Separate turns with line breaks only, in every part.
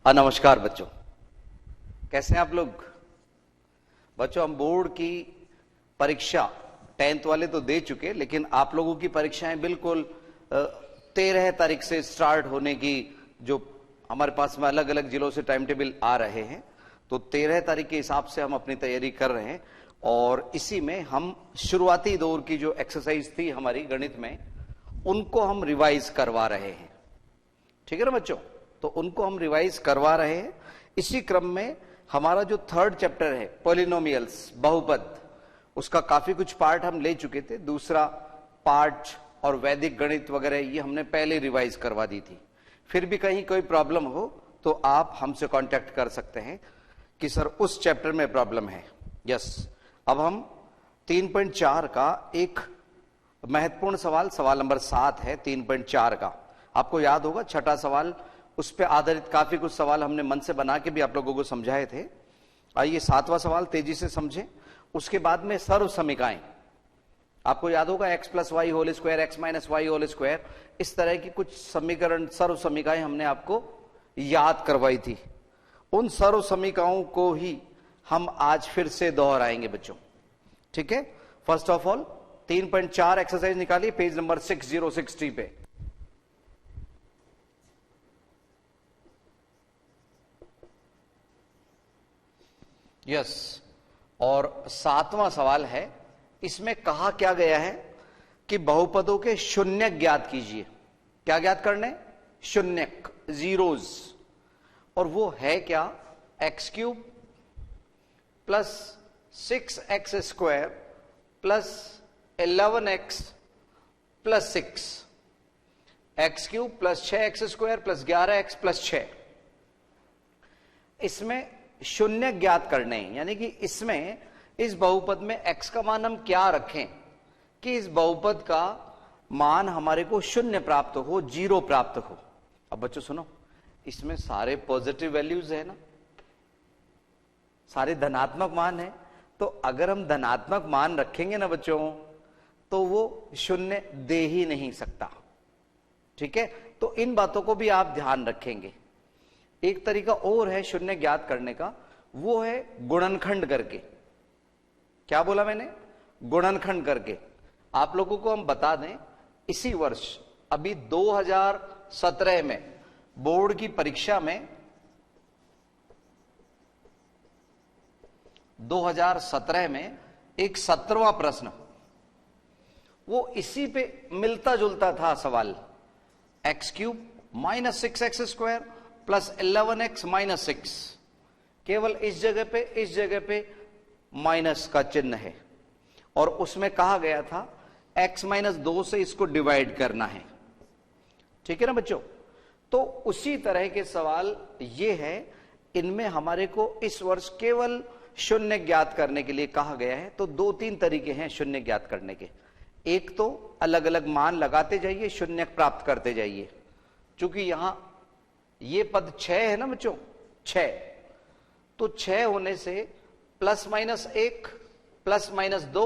नमस्कार बच्चों, कैसे हैं आप लोग? बच्चों, हम बोर्ड की परीक्षा 10th वाले तो दे चुके, लेकिन आप लोगों की परीक्षाएं बिल्कुल 13 तारीख से स्टार्ट होने की, जो हमारे पास में अलग अलग जिलों से टाइम टेबल आ रहे हैं, तो 13 तारीख के हिसाब से हम अपनी तैयारी कर रहे हैं। और इसी में हम शुरुआती दौर की जो एक्सरसाइज थी हमारी गणित में, उनको हम रिवाइज करवा रहे हैं। ठीक है ना बच्चों? तो उनको हम रिवाइज करवा रहे हैं। इसी क्रम में हमारा जो 3rd चैप्टर है पॉलिनोमियल्स, बहुपद, उसका काफी कुछ पार्ट हम ले चुके थे। दूसरा पार्ट और वैदिक गणित वगैरह ये हमने पहले रिवाइज करवा दी थी। फिर भी कहीं कोई प्रॉब्लम हो तो आप हमसे कांटेक्ट कर सकते हैं कि सर उस चैप्टर में प्रॉब्लम है। यस, अब हम 3.4 का एक महत्वपूर्ण सवाल, सवाल नंबर 7 है 3.4 का। आपको याद होगा छठा सवाल, उस पर आधारित काफी कुछ सवाल हमने मन से बना के भी आप लोगों को समझाए थे। आइए 7वां सवाल तेजी से समझें। उसके बाद में सर्व समीकरण, आपको याद होगा x + y whole square, x - y whole square, इस तरह की कुछ समीकरण, सर्व समीकरण हमने आपको याद करवाई थी। उन सर्व समीकरणों को ही हम आज फिर से दोहराएंगे बच्चों। ठीक है? फर्स्ट ऑफ ऑल 3.4 एक्सरसाइज निकालिए, पेज नंबर 6060 पे। यस, और 7वां सवाल है। इसमें कहा क्या गया है कि बहुपदों के शून्य ज्ञात कीजिए। क्या ज्ञात करने? शून्यक, जीरोज। और वो है क्या? x³ plus 6x² plus 11x plus 6, x³ plus 6x² plus 11x plus 6। इसमें शून्य ज्ञात करने हैं, यानी कि इसमें इस बहुपद में x का मान हम क्या रखें कि इस बहुपद का मान हमारे को शून्य प्राप्त हो, जीरो प्राप्त हो। अब बच्चों सुनो, इसमें सारे पॉजिटिव वैल्यूज है ना, सारे धनात्मक मान है। तो अगर हम धनात्मक मान रखेंगे ना बच्चों, तो वो शून्य दे ही नहीं सकता। ठीक है? तो इन बातों को भी आप ध्यान रखेंगे। एक तरीका और है शून्य ज्ञात करने का, वो है गुणनखंड करके। क्या बोला मैंने? गुणनखंड करके। आप लोगों को हम बता दें, इसी वर्ष अभी 2017 में बोर्ड की परीक्षा में 2017 में एक 17वां प्रश्न, वो इसी पे मिलता जुलता था सवाल। x³ - 6x² प्लस 11x - 6, केवल इस जगह पे माइनस का चिन्ह है। और उसमें कहा गया था x - 2 से इसको डिवाइड करना है। ठीक है ना बच्चों? तो उसी तरह के सवाल ये है। इनमें हमारे को इस वर्ष केवल शून्य ज्ञात करने के लिए कहा गया है। तो 2-3 तरीके हैं शून्य ज्ञात करने के। एक तो अलग अलग मान लगाते जाइए, शून्य प्राप्त करते जाइए। चूंकि यहां ये पद 6 है ना बच्चों, 6, तो 6 होने से +-1 +-2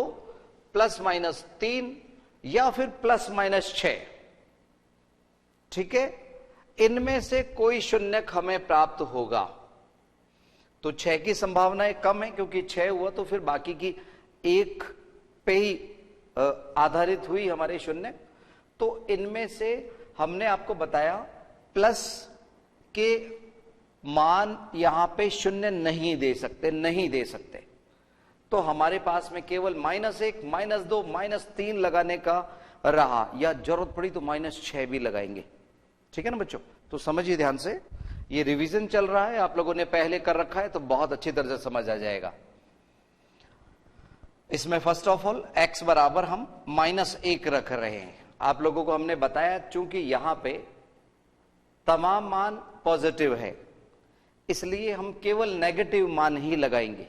+-3 या फिर +-6, ठीक है, इनमें से कोई शून्यक हमें प्राप्त होगा। तो 6 की संभावनाएं कम है, क्योंकि 6 हुआ तो फिर बाकी की 1 पे ही आधारित हुई हमारे शून्य। तो इनमें से हमने आपको बताया प्लस के मान यहां पे शून्य नहीं दे सकते, तो हमारे पास में केवल -1 -2 -3 लगाने का रहा, या जरूरत पड़ी तो -6 भी लगाएंगे। ठीक है ना बच्चों? तो समझिए ध्यान से, ये रिवीजन चल रहा है, आप लोगों ने पहले कर रखा है तो बहुत अच्छी तरह से समझ आ जाएगा। इसमें फर्स्ट ऑफ ऑल x बराबर हम -1 रख रहे हैं। आप लोगों को हमने बताया, चूंकि यहां पे तमाम मान पॉजिटिव है, इसलिए हम केवल नेगेटिव मान ही लगाएंगे।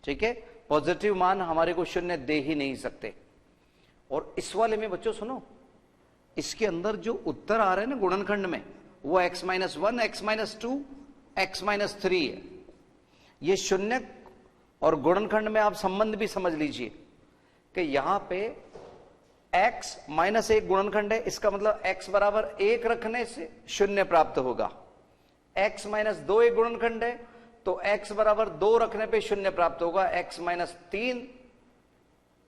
ठीक है? पॉजिटिव मान हमारे को शून्य दे ही नहीं सकते। और इस वाले में बच्चों सुनो, इसके अंदर जो उत्तर आ रहे हैं ना गुणनखंड में, वो x - 1 x - 2 x - 3 है। ये शून्य और गुणनखंड में आप संबंध भी समझ लीजिए कि यहां पे x - 1 गुणनखंड है, इसका मतलब x बराबर 1 रखने से शून्य प्राप्त होगा। x माइनस 2 एक गुणनखंड है, तो x बराबर 2 रखने पे शून्य प्राप्त होगा। x माइनस 3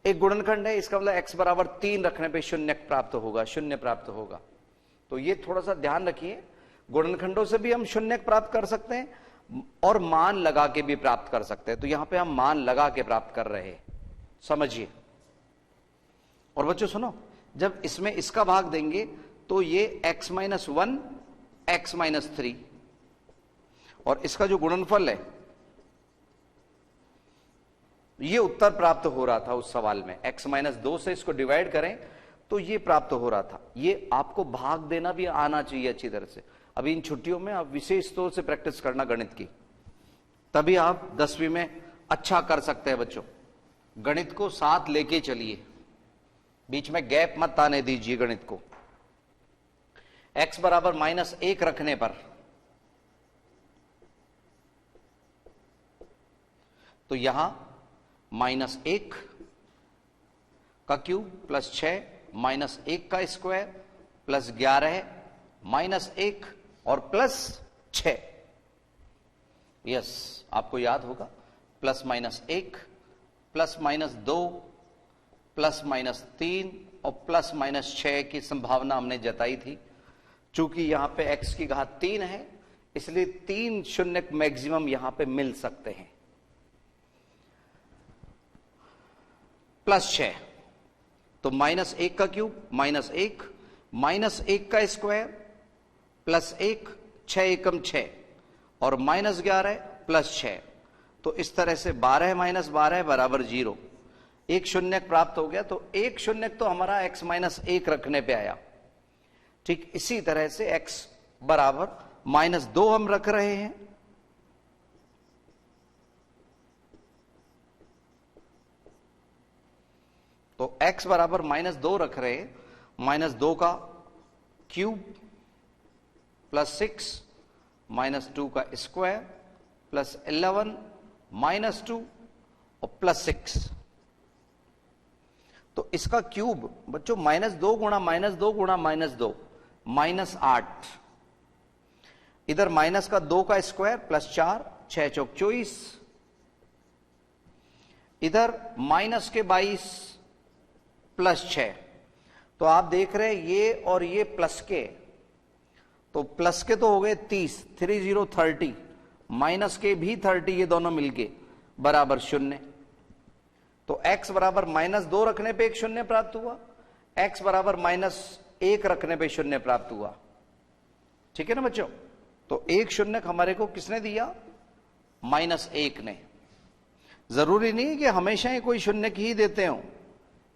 एक गुणनखंड है, इसका मतलब x बराबर 3 रखने पे शून्य प्राप्त होगा। तो ये थोड़ा सा ध्यान रखिए, गुणनखंडों से भी हम शून्य प्राप्त कर सकते हैं और मान लगा के भी प्राप्त कर सकते हैं। तो यहां पे हम मान लगा के प्राप्त कर रहे हैं, समझिए। और बच्चों सुनो, जब इसमें इसका भाग देंगे तो ये x माइनस 1 x माइनस 3, और इसका जो गुणनफल है ये उत्तर प्राप्त हो रहा था उस सवाल में। x माइनस 2 से इसको डिवाइड करें तो ये प्राप्त हो रहा था। ये आपको भाग देना भी आना चाहिए अच्छी तरह से। अभी इन छुट्टियों में आप विशेष तौर से प्रैक्टिस करना गणित की, तभी आप 10वीं में अच्छा कर सकते हैं बच्चों। गणित को साथ लेके चलिए, बीच में गैप मत आने दीजिए गणित को। x बराबर माइनस 1 रखने पर तो यहां माइनस 1 का क्यूब प्लस 6 माइनस 1 का स्क्वायर प्लस 11 माइनस 1 और प्लस 6। यस, आपको याद होगा, plus minus 1 plus minus 2 plus minus 3 और प्लस माइनस 6 की संभावना हमने जताई थी। चूंकि यहां पे x की घात 3 है, इसलिए 3 शून्य मैक्सिमम यहां पे मिल सकते हैं। प्लस 6 तो माइनस 1 का क्यूब माइनस 1 माइनस 1 का स्क्वायर प्लस 1 6 एकम 6 और माइनस 11 प्लस 6। तो इस तरह से 12 माइनस 12 बराबर 0। एक शून्य प्राप्त हो गया, तो एक शून्य तो हमारा x माइनस 1 रखने पे आया। ठीक इसी तरह से x बराबर माइनस 2 हम रख रहे हैं, तो x बराबर माइनस 2 रख रहे हैं। माइनस 2 का क्यूब प्लस 6 माइनस 2 का स्क्वायर प्लस 11 माइनस 2 और प्लस 6। तो इसका क्यूब बच्चों माइनस 2 गुणा माइनस 2 गुणा माइनस 2 माइनस 8। इधर माइनस का 2 का स्क्वायर प्लस 4 6 चौक 24। इधर माइनस के 22 प्लस 6। तो आप देख रहे हैं ये और ये प्लस के, तो प्लस के तो हो गए 30, 30 30, माइनस के भी 30, ये दोनों मिलके बराबर 0। तो x बराबर माइनस 2 रखने पे एक शून्य प्राप्त हुआ, x बराबर माइनस 1 रखने पे शून्य प्राप्त हुआ। ठीक है ना बच्चों? तो एक शून्य हमारे को किसने दिया? माइनस 1 ने। जरूरी नहीं है कि हमेशा ही कोई शून्य की ही देते हो,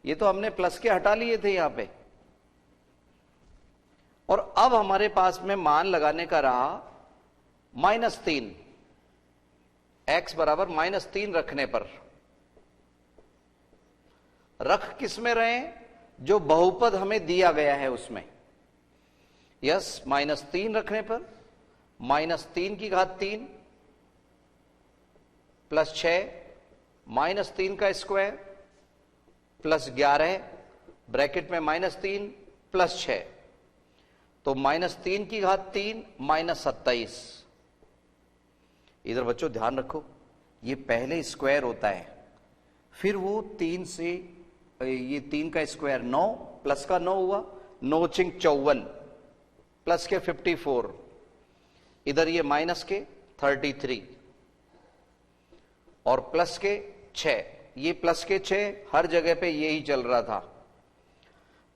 ये तो हमने प्लस के हटा लिए थे यहां पे। और अब हमारे पास में मान लगाने का रहा माइनस 3, x बराबर माइनस 3 रखने पर। रख किस में रहे? जो बहुपद हमें दिया गया है उसमें। यस, माइनस 3 रखने पर माइनस 3 की घात 3 प्लस 6 माइनस 3 का स्क्वायर प्लस 11 ब्रैकेट में माइनस 3 प्लस 6, तो माइनस 3 की घात 3 माइनस 27। इधर बच्चों ध्यान रखो, ये पहले स्क्वायर होता है, फिर वो 3 से ये 3 का स्क्वायर 9 प्लस का 9 हुआ, 9 चिंग 54 प्लस के 54, इधर ये माइनस के 33 और प्लस के 6, ये प्लस के 6 हर जगह पे यही चल रहा था।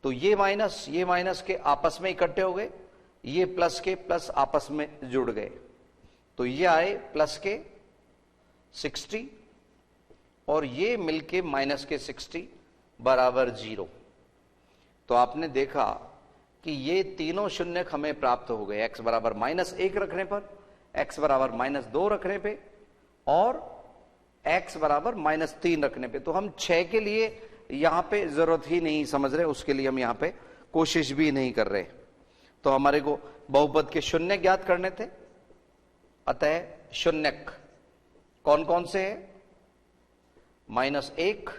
तो ये माइनस के आपस में इकट्ठे हो गए, ये प्लस के प्लस आपस में जुड़ गए, तो ये आए प्लस के 60 और ये मिलके माइनस के 60 बराबर 0। तो आपने देखा कि ये तीनों शून्य हमें प्राप्त हो गए, x बराबर माइनस 1 रखने पर, x बराबर माइनस 2 रखने पे और x बराबर माइनस 3 रखने पे। तो हम 6 के लिए यहां पे जरूरत ही नहीं समझ रहे, उसके लिए हम यहां पे कोशिश भी नहीं कर रहे। तो हमारे को बहुपद के शून्य ज्ञात करने थे, अतः शून्यक कौन कौन से है? माइनस 1,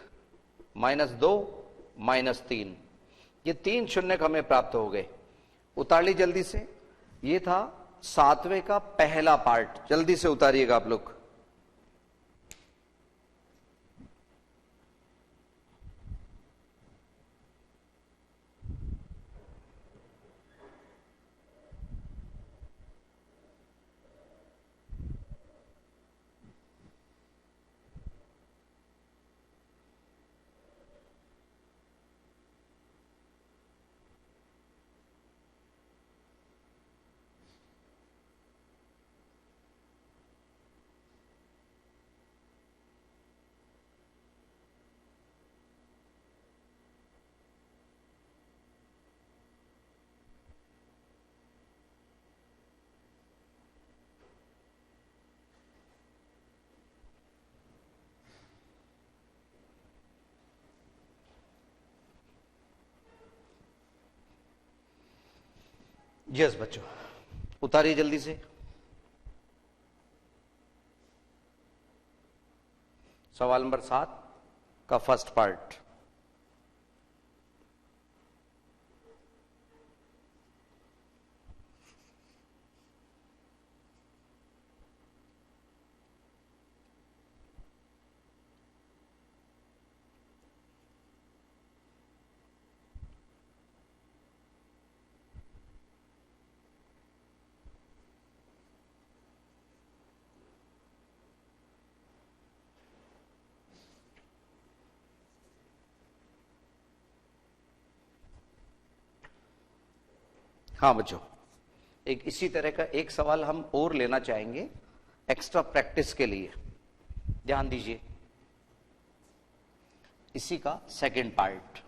माइनस 2, माइनस 3, ये 3 शून्य हमें प्राप्त हो गए। उतार ली जल्दी से। ये था 7वें का पहला पार्ट जल्दी से उतारिएगा आप लोग। यस बच्चों, उतारिए जल्दी से। सवाल नंबर 7 का फर्स्ट पार्ट। हाँ बच्चों, एक इसी तरह का एक सवाल हम और लेना चाहेंगे एक्स्ट्रा प्रैक्टिस के लिए। ध्यान दीजिए, इसी का सेकंड पार्ट।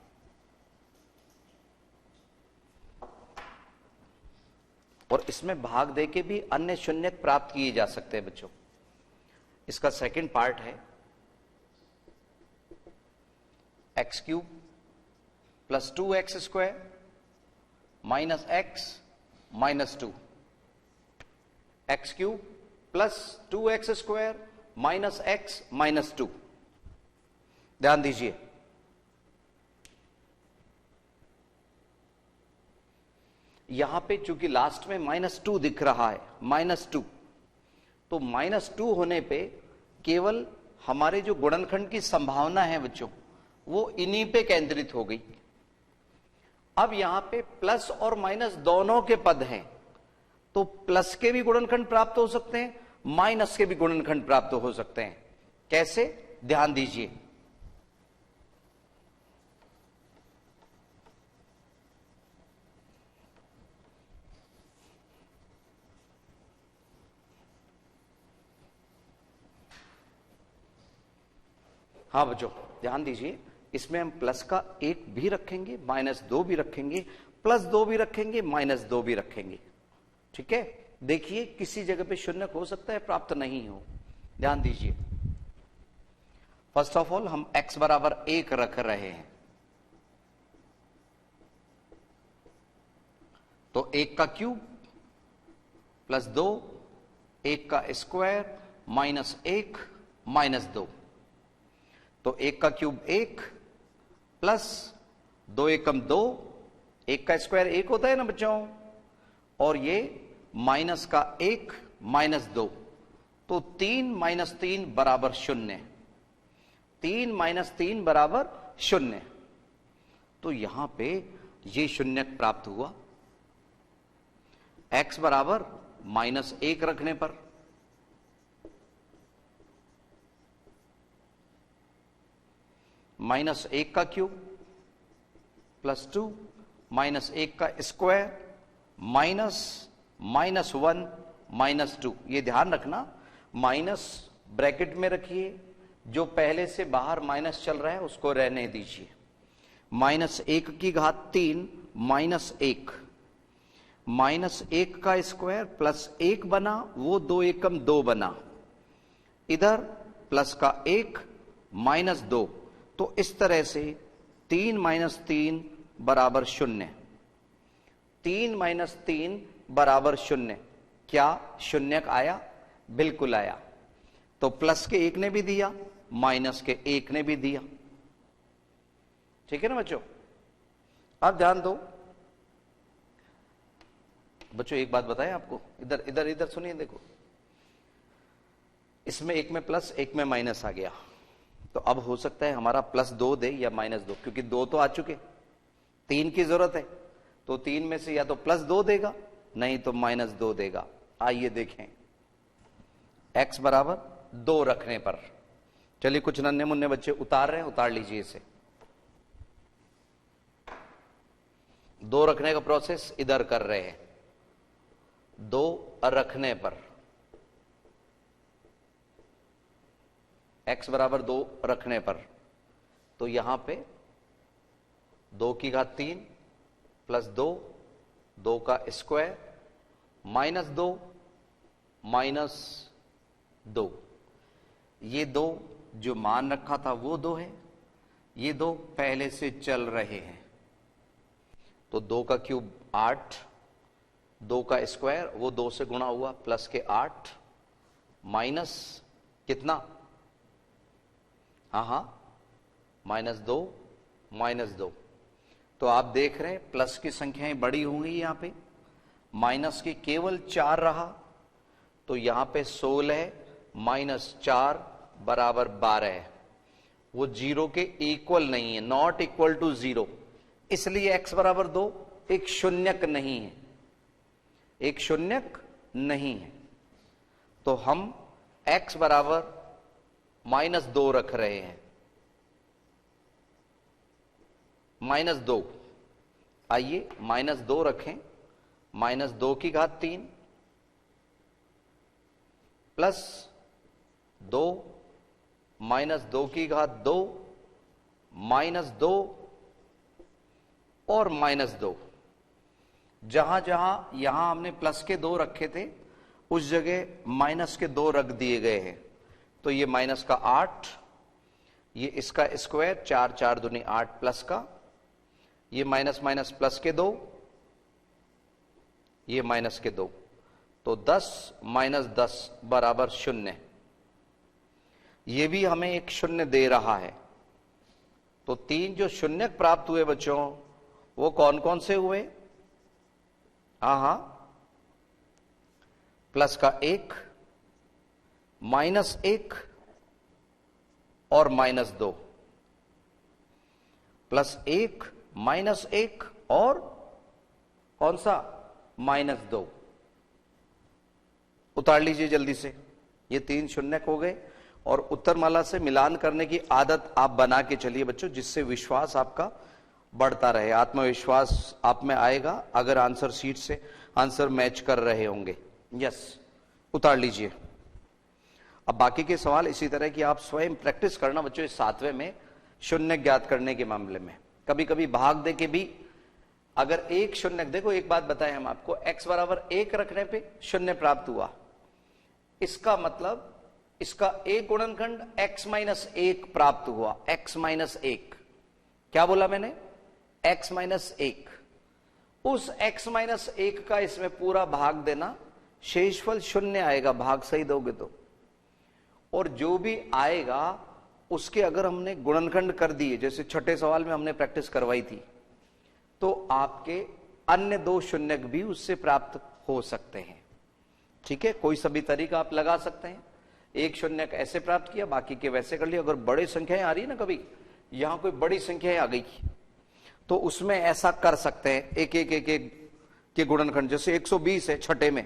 और इसमें भाग दे के भी अन्य शून्य प्राप्त किए जा सकते हैं बच्चों। इसका सेकंड पार्ट है x³ + 2x² -x -2। x³ + 2x² -x -2। ध्यान दीजिए, यहां पे चूंकि लास्ट में -2 दिख रहा है, -2, तो -2 होने पे केवल हमारे जो गुणनखंड की संभावना है बच्चों वो इन्हीं पे केंद्रित हो गई। अब यहां पे प्लस और माइनस दोनों के पद हैं, तो प्लस के भी गुणनखंड प्राप्त हो सकते हैं, माइनस के भी गुणनखंड प्राप्त हो सकते हैं। कैसे? ध्यान दीजिए, हाँ बच्चों ध्यान दीजिए, इसमें हम प्लस का 1 भी रखेंगे, -2 भी रखेंगे, +2 भी रखेंगे, -2 भी रखेंगे। ठीक है, देखिए किसी जगह पे शून्य हो सकता है प्राप्त नहीं हो। ध्यान दीजिए, फर्स्ट ऑफ ऑल हम x बराबर 1 रख रहे हैं, तो 1 का क्यूब +2, 1 का स्क्वायर -1 -2, तो 1 का क्यूब 1 प्लस 2 एकम 2, 1 का स्क्वायर 1 होता है ना बच्चों, और ये माइनस का 1 -2, तो 3 - 3 बराबर 0। 3 - 3 बराबर 0, तो यहां पे ये शून्य प्राप्त हुआ। x बराबर -1 रखने पर -1 का क्यूब +2 -1 का स्क्वायर -1 -2। ये ध्यान रखना, माइनस ब्रैकेट में रखिए, जो पहले से बाहर माइनस चल रहा है उसको रहने दीजिए। -1 की घात 3 -1, -1 का स्क्वायर +1 बना, वो 2 एकम 2 बना, इधर प्लस का 1 -2, तो इस तरह से 3 - 3 बराबर 0। 3 - 3 बराबर 0। क्या शून्यक आया? बिल्कुल आया। तो प्लस के 1 ने भी दिया, माइनस के 1 ने भी दिया। ठीक है ना बच्चों? अब ध्यान दो, बच्चों एक बात बताएं आपको, इधर इधर इधर सुनिए, देखो इसमें एक में प्लस एक में माइनस आ गया, तो अब हो सकता है हमारा +2 दे या -2, क्योंकि 2 तो आ चुके, 3 की जरूरत है, तो 3 में से या तो +2 देगा नहीं तो -2 देगा। आइए देखें, x बराबर 2 रखने पर, चलिए कुछ नन्हे मुन्ने बच्चे उतार रहे हैं, उतार लीजिए इसे। 2 रखने का प्रोसेस इधर कर रहे हैं, 2 रखने पर x बराबर 2 रखने पर, तो यहां पे 2 की घात 3 +2, 2 का स्क्वायर -2 -2, ये 2 जो मान रखा था वो 2 है, ये 2 पहले से चल रहे हैं, तो 2 का क्यूब 8, 2 का स्क्वायर वो 2 से गुणा हुआ प्लस के 8 माइनस कितना, हाँ -2 -2, तो आप देख रहे हैं प्लस की संख्याएं बड़ी होंगी, यहां पे माइनस की केवल 4 रहा, तो यहां पे 16 -4 बराबर 12 है, वो 0 के इक्वल नहीं है, नॉट इक्वल टू 0, इसलिए x बराबर 2 एक शून्यक नहीं है, एक शून्यक नहीं है, तो हम x बराबर -2 रख रहे हैं, -2, आइए -2 रखें, -2 की घात 3 +2 -2 की घात 2 -2 और -2, जहां जहां यहां हमने प्लस के 2 रखे थे उस जगह माइनस के 2 रख दिए गए हैं, तो ये माइनस का 8, ये इसका स्क्वायर 4 4 दूनी 8 प्लस का, ये माइनस माइनस प्लस के 2, ये माइनस के 2, तो 10 -10 बराबर 0, ये भी हमें एक शून्य दे रहा है, तो 3 जो शून्य प्राप्त हुए बच्चों वो कौन कौन से हुए, हाँ प्लस का 1 -1 और -2, +1 -1 और कौन सा -2, उतार लीजिए जल्दी से, ये 3 शून्य हो गए, और उत्तरमाला से मिलान करने की आदत आप बना के चलिए बच्चों, जिससे विश्वास आपका बढ़ता रहे, आत्मविश्वास आप में आएगा अगर आंसर शीट से आंसर मैच कर रहे होंगे। यस, उतार लीजिए। अब बाकी के सवाल इसी तरह की आप स्वयं प्रैक्टिस करना बच्चों, इस 7वें में शून्य ज्ञात करने के मामले में कभी कभी भाग दे के भी अगर एक शून्य, देखो एक बात बताएं हम आपको, x बराबर 1 रखने पे शून्य प्राप्त हुआ, इसका मतलब इसका एक गुणनखंड x -1 प्राप्त हुआ, x -1, क्या बोला मैंने, x -1, उस x -1 का इसमें पूरा भाग देना, शेषफल शून्य आएगा, भाग सही दोगे तो, और जो भी आएगा उसके अगर हमने गुणनखंड कर दिए, जैसे छठे सवाल में हमने प्रैक्टिस करवाई थी, तो आपके अन्य 2 शून्यक भी उससे प्राप्त हो सकते हैं। ठीक है, कोई सभी तरीका आप लगा सकते हैं, एक शून्यक ऐसे प्राप्त किया, बाकी के वैसे कर लिया। अगर बड़ी संख्याएं आ रही है ना, कभी यहां कोई बड़ी संख्याएं आ गई तो उसमें ऐसा कर सकते हैं, एक एक एक एक के गुणनखंड, जैसे 120 है छठे में,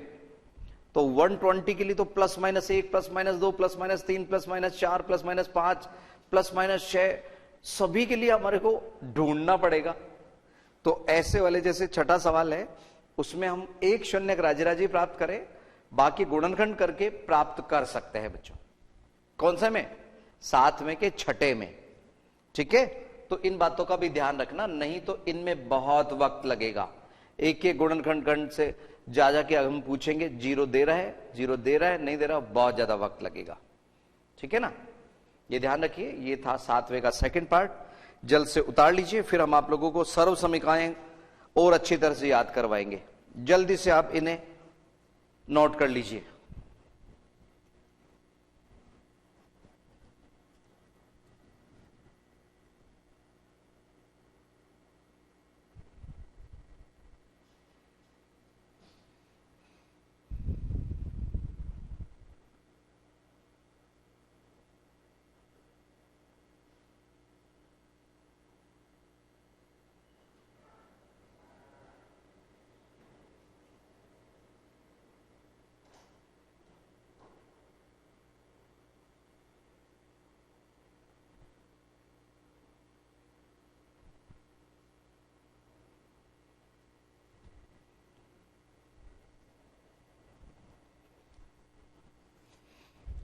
तो 120 के लिए तो +-1 +-2 +-3 +-4 +-5 +-6 सभी के लिए हमारे को ढूंढना पड़ेगा। तो ऐसे वाले जैसे छठा सवाल है उसमें हम एक शून्य राजी प्राप्त करें, बाकी गुणनखंड करके प्राप्त कर सकते हैं बच्चों। कौन से में, 7वें के छठे में। ठीक है, तो इन बातों का भी ध्यान रखना, नहीं तो इनमें बहुत वक्त लगेगा। एक एक गुणनखंड से जा के हम पूछेंगे 0 दे रहा है, 0 दे रहा है, नहीं दे रहा, बहुत ज्यादा वक्त लगेगा। ठीक है ना, ये ध्यान रखिए। ये था 7वें का सेकंड पार्ट, जल्द से उतार लीजिए, फिर हम आप लोगों को सर्व समीकरणें और अच्छी तरह से याद करवाएंगे। जल्दी से आप इन्हें नोट कर लीजिए।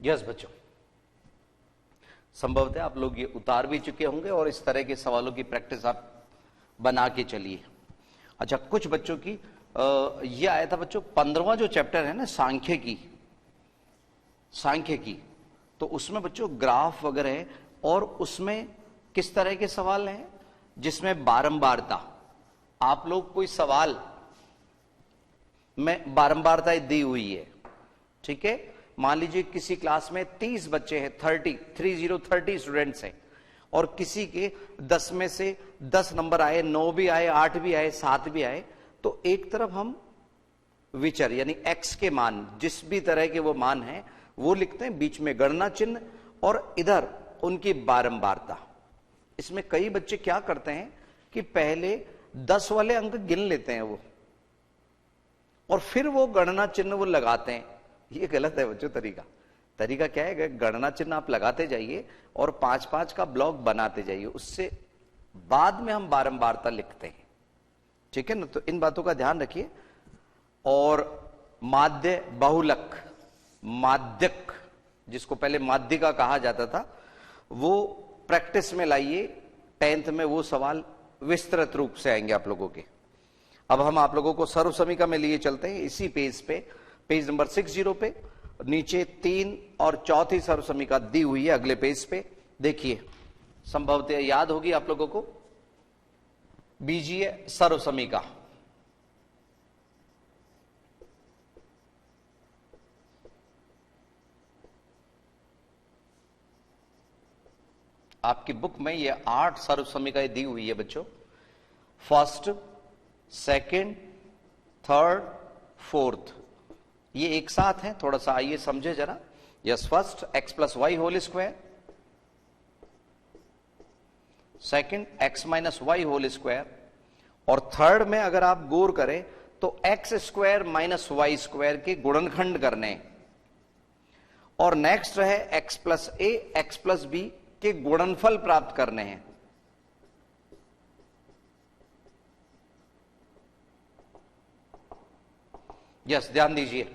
यस बच्चों, संभवतः आप लोग ये उतार भी चुके होंगे और इस तरह के सवालों की प्रैक्टिस आप बना के चलिए। अच्छा, कुछ बच्चों की ये आया था बच्चों 15वां जो चैप्टर है ना सांख्यिकी, तो उसमें बच्चों ग्राफ वगैरह है और उसमें किस तरह के सवाल हैं जिसमें बारंबारता, आप लोग कोई सवाल में बारंबारता दी हुई है, ठीक है। मान लीजिए किसी क्लास में 30 बच्चे हैं, 30 स्टूडेंट्स हैं और किसी के 10 में से 10 नंबर आए, 9 भी आए, 8 भी आए, 7 भी आए, तो एक तरफ हम विचर यानी x के मान, जिस भी तरह के वो मान हैं वो लिखते हैं, बीच में गणना चिन्ह और इधर उनकी बारंबारता। इसमें कई बच्चे क्या करते हैं कि पहले 10 वाले अंक गिन लेते हैं वो और फिर वो गणना चिन्ह वो लगाते हैं। ये गलत है बच्चों। तरीका क्या है, गणना चिन्ह आप लगाते जाइए और 5-5 का ब्लॉक बनाते जाइए, उससे बाद में हम बारंबारता लिखते हैं, ठीक है ना। तो इन बातों का ध्यान रखिए। और माध्य बहुलक, माध्यक जिसको पहले माध्यिका कहा जाता था, वो प्रैक्टिस में लाइए। 10th में वो सवाल विस्तृत रूप से आएंगे आप लोगों के। अब हम आप लोगों को सर्वसमीका में लिए चलते हैं, इसी पेज पे, पेज नंबर 60 पे नीचे 3 और चौथी सर्वसमीका दी हुई है अगले पेज पे। देखिए, संभवतः याद होगी आप लोगों को, बीजीय सर्वसमीका। आपकी बुक में ये 8 सर्वसमीकाएं दी हुई है बच्चों। फर्स्ट, सेकंड, थर्ड, फोर्थ, ये एक साथ है। थोड़ा सा आइए समझे जरा। Yes, first x plus y whole square, second x minus y whole square, और थर्ड में अगर आप गौर करें तो x square minus y square के गुणनखंड करने, और नेक्स्ट है x plus a x plus b के गुणनफल प्राप्त करने हैं। यस, ध्यान दीजिए,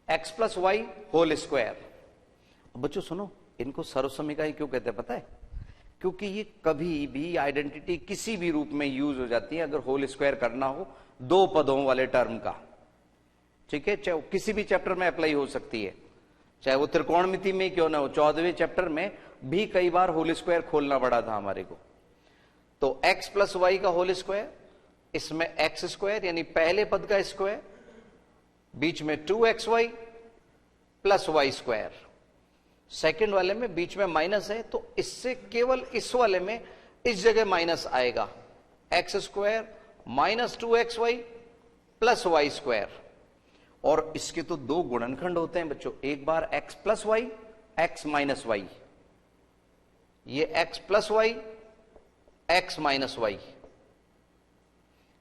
x plus y whole square. बच्चों सुनो, इनको सर्वसमीकाएं क्यों कहते हैं पता है? क्योंकि ये कभी भी आइडेंटिटी किसी भी रूप में यूज हो जाती है अगर होल स्क्वायर करना हो दो पदों वाले टर्म का, ठीक है। चाहे किसी भी चैप्टर में अप्लाई हो सकती है, चाहे वो त्रिकोणमिति में क्यों ना हो। 14वें चैप्टर में भी कई बार होल स्क्वायर खोलना पड़ा था हमारे को। तो x प्लस वाई का होल स्क्वायर, इसमें एक्स स्क्वायर यानी पहले पद का स्क्वायर, बीच में 2xy plus y square, second वाले में बीच में माइनस है तो इससे केवल इस वाले में इस जगह माइनस आएगा, x square minus 2xy plus y square. और इसके तो दो गुणनखंड होते हैं बच्चों, एक बार x plus y, x minus y, ये x plus y, x minus y,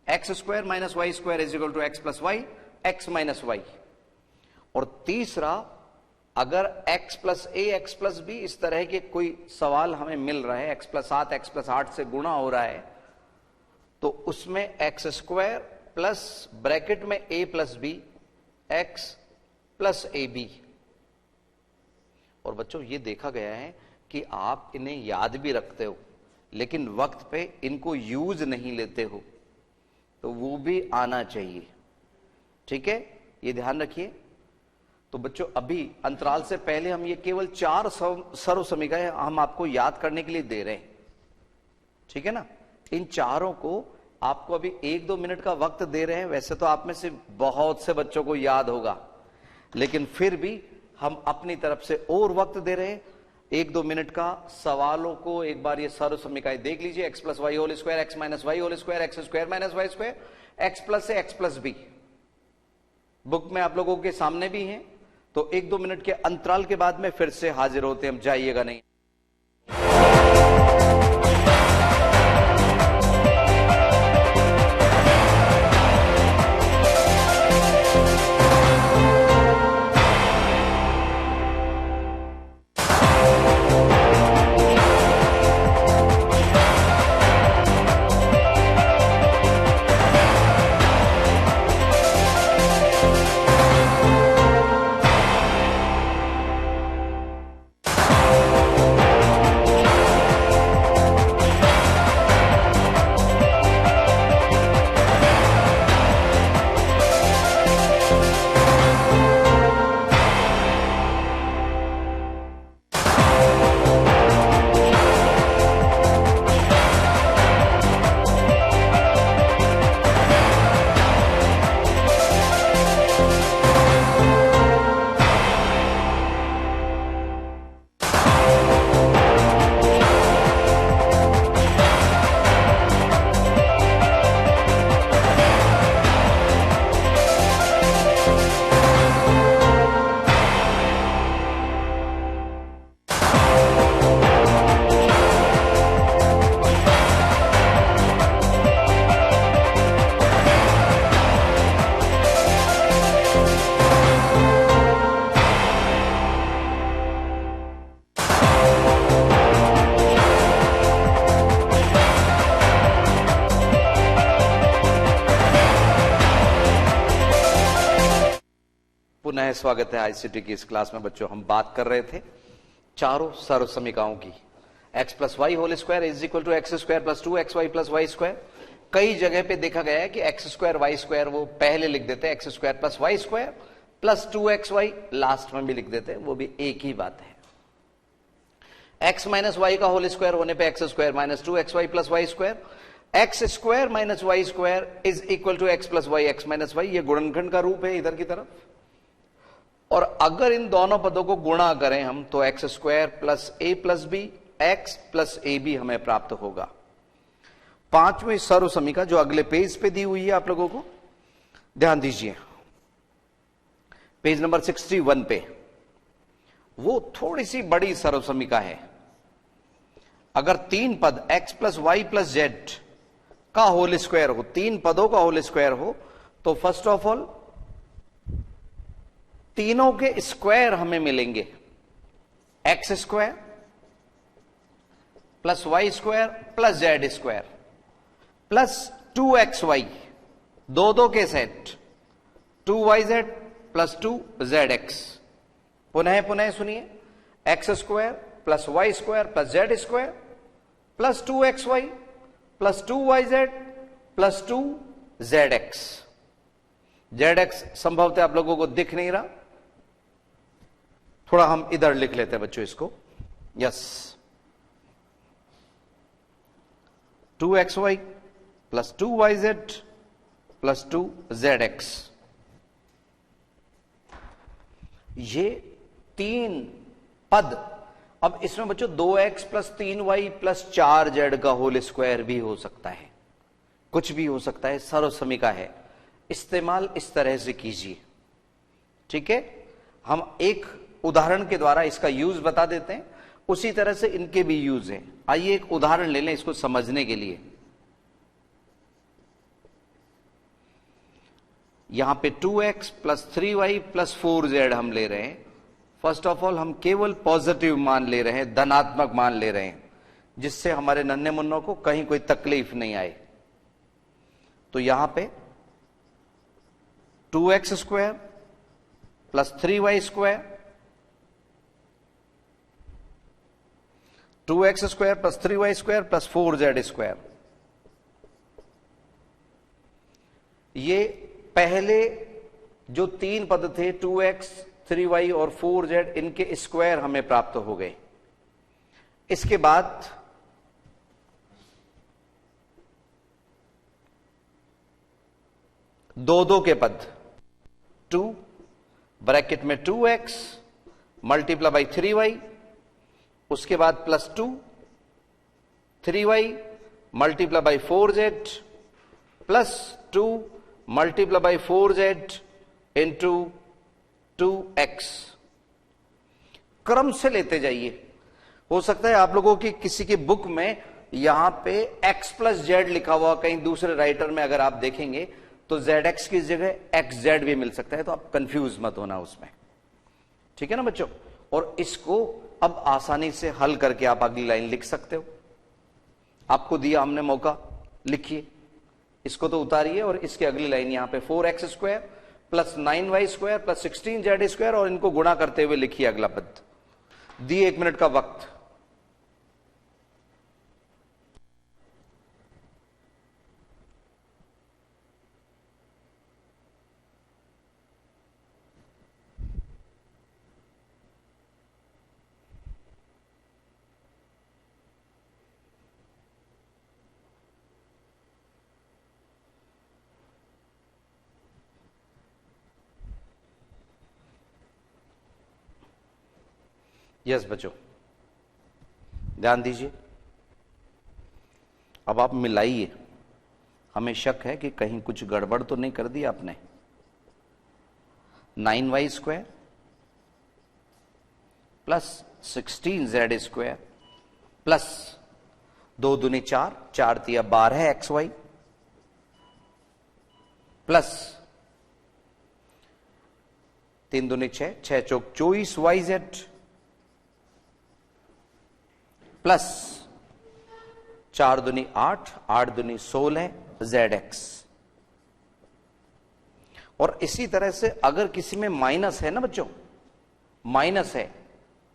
x square minus y square is equal to x plus y, x minus y. और तीसरा, अगर x plus a x plus b इस तरह के कोई सवाल हमें मिल रहा है, x प्लस 7 एक्स प्लस 8 से गुणा हो रहा है, तो उसमें एक्स स्क्वायर प्लस ब्रैकेट में a plus b x plus a b. और बच्चों ये देखा गया है कि आप इन्हें याद भी रखते हो लेकिन वक्त पे इनको यूज नहीं लेते हो, तो वो भी आना चाहिए, ठीक है, ये ध्यान रखिए। तो बच्चों अभी अंतराल से पहले हम ये केवल 4 सर्वसमीकाएं हम आपको याद करने के लिए दे रहे हैं, ठीक है ना। इन चारों को आपको अभी 1-2 मिनट का वक्त दे रहे हैं। वैसे तो आप में से बहुत से बच्चों को याद होगा, लेकिन फिर भी हम अपनी तरफ से और वक्त दे रहे हैं 1-2 मिनट का। सवालों को एक बार ये सर्वसमीकाएं देख लीजिए, x plus y whole square, x minus y whole square, x square minus y square, x plus से एक्स प्लस बी बुक में आप लोगों के सामने भी हैं। तो 1-2 मिनट के अंतराल के बाद में फिर से हाजिर होते हैं, हम जाइएगा नहीं। पुनः स्वागत है आईसीटी की इस क्लास में। बच्चों, हम बात कर रहे थे चारों सर्व समीकरणों की। x plus y whole square is equal to x square plus 2xy plus y square. कई जगह पे देखा गया है कि एक्स स्क्वायर वाई स्क्वायर वो पहले लिख देते हैं, x square plus y square plus 2xy last में भी लिख देते हैं, वो भी एक ही बात है। x माइनस वाई का होल स्क्वायर होने पे x square minus 2xy plus y square. X square minus y square is equal to x plus y, x minus y, ये गुणनखंड का रूप है इधर की तरफ। और अगर इन दोनों पदों को गुणा करें हम तो x square plus a plus b, x plus a b हमें प्राप्त होगा। पांचवें सर्व समीकरण जो अगले पेज पे दी हुई है, आप लोगों को ध्यान दीजिए, पेज नंबर 61 पे, वो थोड़ी सी बड़ी सर्व समीकरण है। अगर तीन पद x plus y plus z का होल स्क्वायर हो, तीन पदों का होल स्क्वायर हो, तो फर्स्ट ऑफ ऑल तीनों के स्क्वायर हमें मिलेंगे। X square plus y square plus z square plus 2xy, दो के सेट 2yz प्लस 2zx। पुनः सुनिए, x square plus y square plus z square plus 2xy plus 2yz plus 2zx। zx संभवतः आप लोगों को दिख नहीं रहा, थोड़ा हम इधर लिख लेते हैं बच्चों इसको। Yes, 2xy plus 2yz plus 2zx। ये तीन पद। अब इसमें बच्चों 2x plus 3y plus 4z का होल स्क्वायर भी हो सकता है, कुछ भी हो सकता है, सर्व समीकरण है। इस्तेमाल इस तरह से कीजिए, ठीक है। हम एक उदाहरण के द्वारा इसका यूज बता देते हैं, उसी तरह से इनके भी यूज हैं। आइए एक उदाहरण ले लें इसको समझने के लिए। यहां पे 2x plus 3y plus 4z हम ले रहे हैं। फर्स्ट ऑफ ऑल हम केवल पॉजिटिव मान ले रहे हैं, धनात्मक मान ले रहे हैं, जिससे हमारे नन्हे मुन्नों को कहीं कोई तकलीफ नहीं आए। तो यहां पे 2x square plus 3y square, 2x square plus 3y square plus 4z square, ये पहले जो तीन पद थे 2x 3y और 4z, इनके स्क्वायर हमें प्राप्त हो गए। इसके बाद दो के पद 2 ब्रैकेट में 2x मल्टीप्लाई बाई 3y, उसके बाद plus 2 3y multiply by 4z plus 2 multiply by 4z into 2x। क्रम से लेते जाइए। हो सकता है आप लोगों की किसी की बुक में यहां पे x प्लस जेड लिखा हुआ, कहीं दूसरे राइटर में अगर आप देखेंगे तो zx की जगह xz भी मिल सकता है, तो आप कंफ्यूज मत होना उसमें, ठीक है ना बच्चों। और इसको अब आसानी से हल करके आप अगली लाइन लिख सकते हो। आपको दिया हमने मौका, लिखिए इसको, तो उतारिए और इसकी अगली लाइन यहां पे 4x square plus 9y square plus 16z square, और इनको गुणा करते हुए लिखिए अगला पद। दिए 1 मिनट का वक्त। यस बच्चों, ध्यान दीजिए। अब आप मिलाइए। हमें शक है कि कहीं कुछ गड़बड़ तो नहीं कर दी आपने। 9y square plus 16z square plus 2 दूनी 4, 4 तिया 12 xy प्लस 3 दूनी 6, 6 चौक 24yz प्लस 4 दूनी 8, 8 दूनी 16 zx। और इसी तरह से अगर किसी में माइनस है ना बच्चों, माइनस है,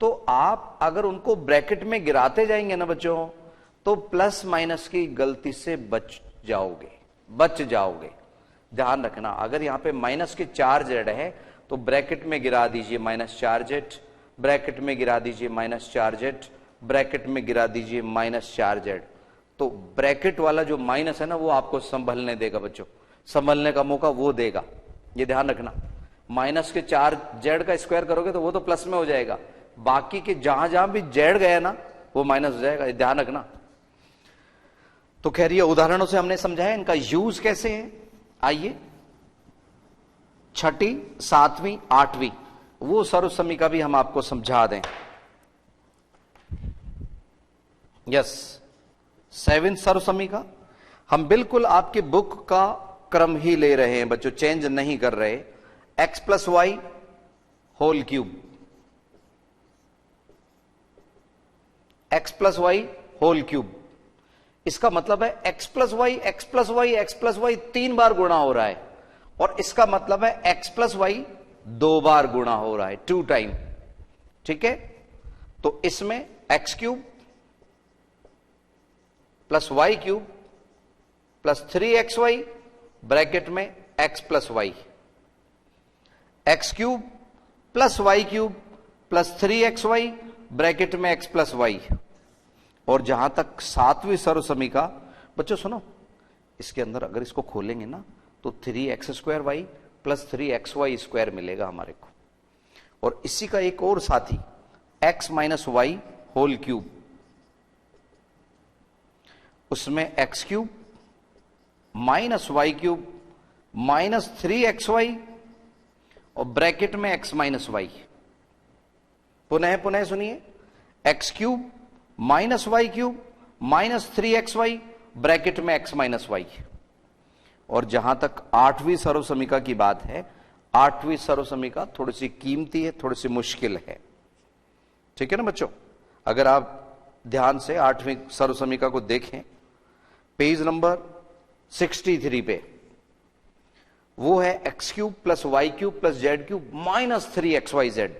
तो आप अगर उनको ब्रैकेट में गिराते जाएंगे ना बच्चों, तो प्लस माइनस की गलती से बच जाओगे। ध्यान रखना, अगर यहां पे माइनस के 4z है तो ब्रैकेट में गिरा दीजिए -4z, ब्रैकेट में गिरा दीजिए -4z, ब्रैकेट में गिरा दीजिए -4z। तो ब्रैकेट वाला जो माइनस है ना, वो आपको संभलने देगा बच्चों, संभलने का मौका वो देगा, ये ध्यान रखना। माइनस के 4z का स्क्वायर करोगे तो वो तो प्लस में हो जाएगा, बाकी के जहां जहां भी z गया ना वो माइनस हो जाएगा, ध्यान रखना। तो खैर ये उदाहरणों से हमने समझाया इनका यूज कैसे है। आइए छठी, सातवीं, आठवीं वो सर्वसमीका भी हम आपको समझा दें। यस, 7 सर्वसमीका हम बिल्कुल आपके बुक का क्रम ही ले रहे हैं बच्चों, चेंज नहीं कर रहे। x + y whole cube, x + y whole cube, इसका मतलब है x + y, x + y, x + y 3 बार गुणा हो रहा है, और इसका मतलब है x + y 2 बार गुणा हो रहा है, 2 टाइम। ठीक है, तो इसमें x³ + y³ + 3xy ब्रैकेट में x + y, x³ + y³ + 3xy bracket में x + y। और जहां तक 7वीं सर्वसमीका, बच्चों सुनो, इसके अंदर अगर इसको खोलेंगे ना तो 3x² y + 3xy² मिलेगा हमारे को। और इसी का एक और साथी x - y होल क्यूब, उसमें x³ - y³ - 3xy और ब्रैकेट में x - y। पुनः सुनिए, x³ - y³ - 3xy ब्रैकेट में x - y। और जहां तक 8वीं सर्वसमीका की बात है, 8वीं सर्वसमीका थोड़ी सी कीमती है, थोड़ी सी मुश्किल है। ठीक है ना बच्चों, अगर आप ध्यान से 8वीं सर्वसमीका को देखें, पेज नंबर 63 पे, वो है x³ + y³ + z³ - 3xyz।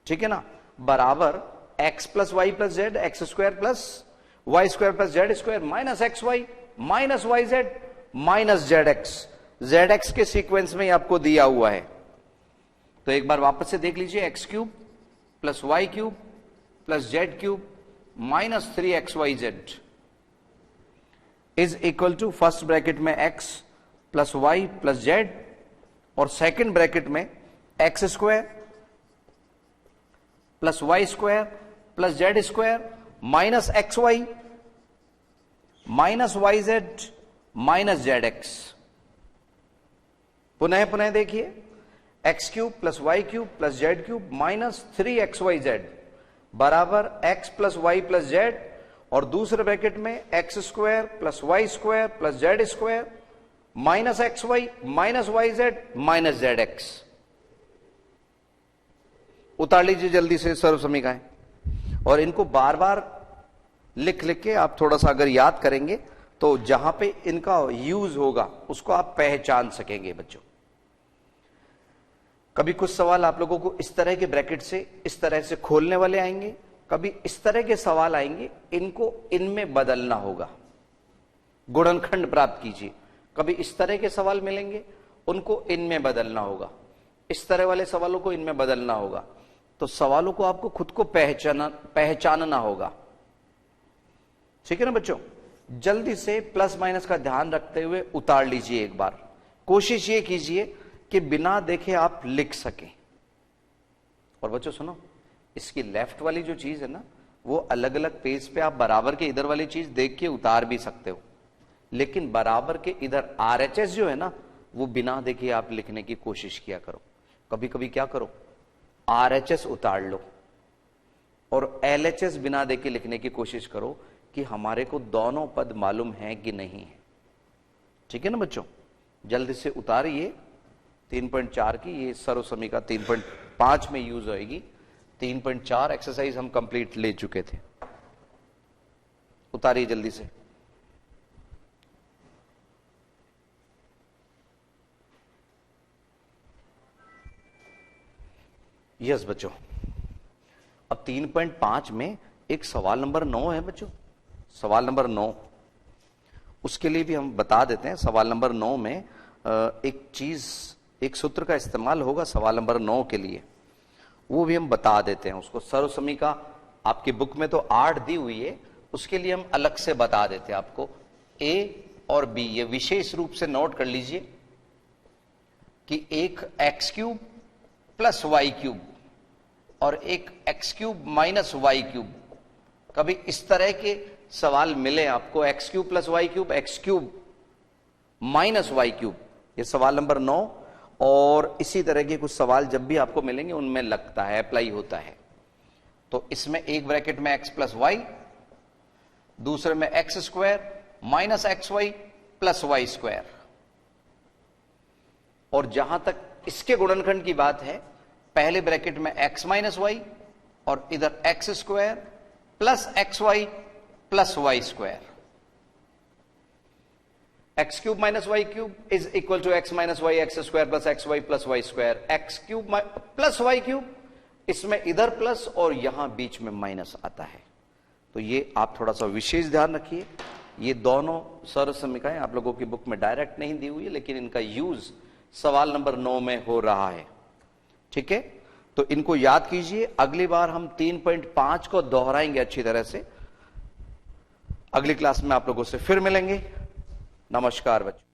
ठीक है ना, बराबर x + y + z, x² + y² + z² - xy - yz - zx। zx के सीक्वेंस में आपको दिया हुआ है, तो एक बार वापस से देख लीजिए, x³ + y³ + z³ - 3xyz is equal to first bracket में x + y + z और सेकंड ब्रैकेट में x² + y² + z² - xy - yz - zx। पुनः देखिए, x³ + y³ + z³ - 3xyz बराबर x + y + z और दूसरे ब्रैकेट में x² + y² + z² - xy - yz - zx। उतार लीजिए जल्दी से सर्वसमीकाएं, और इनको बार बार लिख के आप थोड़ा सा अगर याद करेंगे तो जहां पे इनका यूज होगा उसको आप पहचान सकेंगे बच्चों। कभी कुछ सवाल आप लोगों को इस तरह के ब्रैकेट से इस तरह से खोलने वाले आएंगे, कभी इस तरह के सवाल आएंगे, इनको इनमें बदलना होगा, गुणनखंड प्राप्त कीजिए। कभी इस तरह के सवाल मिलेंगे, उनको इनमें बदलना होगा, इस तरह वाले सवालों को इनमें बदलना होगा। तो सवालों को आपको खुद को पहचानना होगा। ठीक है ना बच्चों, जल्दी से प्लस माइनस का ध्यान रखते हुए उतार लीजिए एक बार। कोशिश ये कीजिए कि बिना देखे आप लिख सकें। और बच्चों सुनो, इसकी लेफ्ट वाली जो चीज है ना, वो अलग अलग पेज पे आप बराबर के इधर वाली चीज देख के उतार भी सकते हो, लेकिन बराबर के इधर RHS जो है ना, वो बिना देखे आप लिखने की कोशिश किया करो। कभी कभी क्या करो, RHS उतार लो और LHS बिना देखे लिखने की कोशिश करो कि हमारे को दोनों पद मालूम है कि नहीं है। ठीक है ना बच्चों, जल्दी से उतारिए। 3.4 की ये सर्वसमीका 3.5 में यूज होएगी। 3.4 एक्सरसाइज हम कंप्लीट ले चुके थे, उतारिए जल्दी से। यस बच्चों, अब 3.5 में एक सवाल नंबर 9 है बच्चों, सवाल नंबर 9, उसके लिए भी हम बता देते हैं। सवाल नंबर 9 में एक सूत्र का इस्तेमाल होगा सवाल नंबर 9 के लिए, वो भी हम बता देते हैं उसको। सर्वसमीका आपकी बुक में तो 8 दी हुई है, उसके लिए हम अलग से बता देते हैं आपको। ए और बी, ये विशेष रूप से नोट कर लीजिए कि एक x cube plus y cube और एक x cube minus y cube, कभी इस तरह के सवाल मिले आपको, x cube plus y cube, x cube minus y cube, ये सवाल नंबर 9। और इसी तरह के कुछ सवाल जब भी आपको मिलेंगे उनमें लगता है, अप्लाई होता है। तो इसमें एक ब्रैकेट में एक्स प्लस वाई, दूसरे में x square minus x y plus y square, और जहां तक इसके गुणनखंड की बात है, पहले ब्रैकेट में एक्स माइनस वाई और इधर x square plus x y plus y square. X cube minus y cube is equal to x minus y x square plus x y plus y square. X cube plus y cube, इसमें इधर plus और यहां बीच में minus आता है। तो ये आप थोड़ा सा विशेष ध्यान रखिए। ये दोनों सर्वसमीकाएं आप लोगों की बुक में डायरेक्ट नहीं दी हुई है, लेकिन इनका यूज सवाल नंबर 9 में हो रहा है। ठीक है, तो इनको याद कीजिए। अगली बार हम 3.5 को दोहराएंगे अच्छी तरह से। अगली क्लास में आप लोगों से फिर मिलेंगे। नमस्कार बच्चों।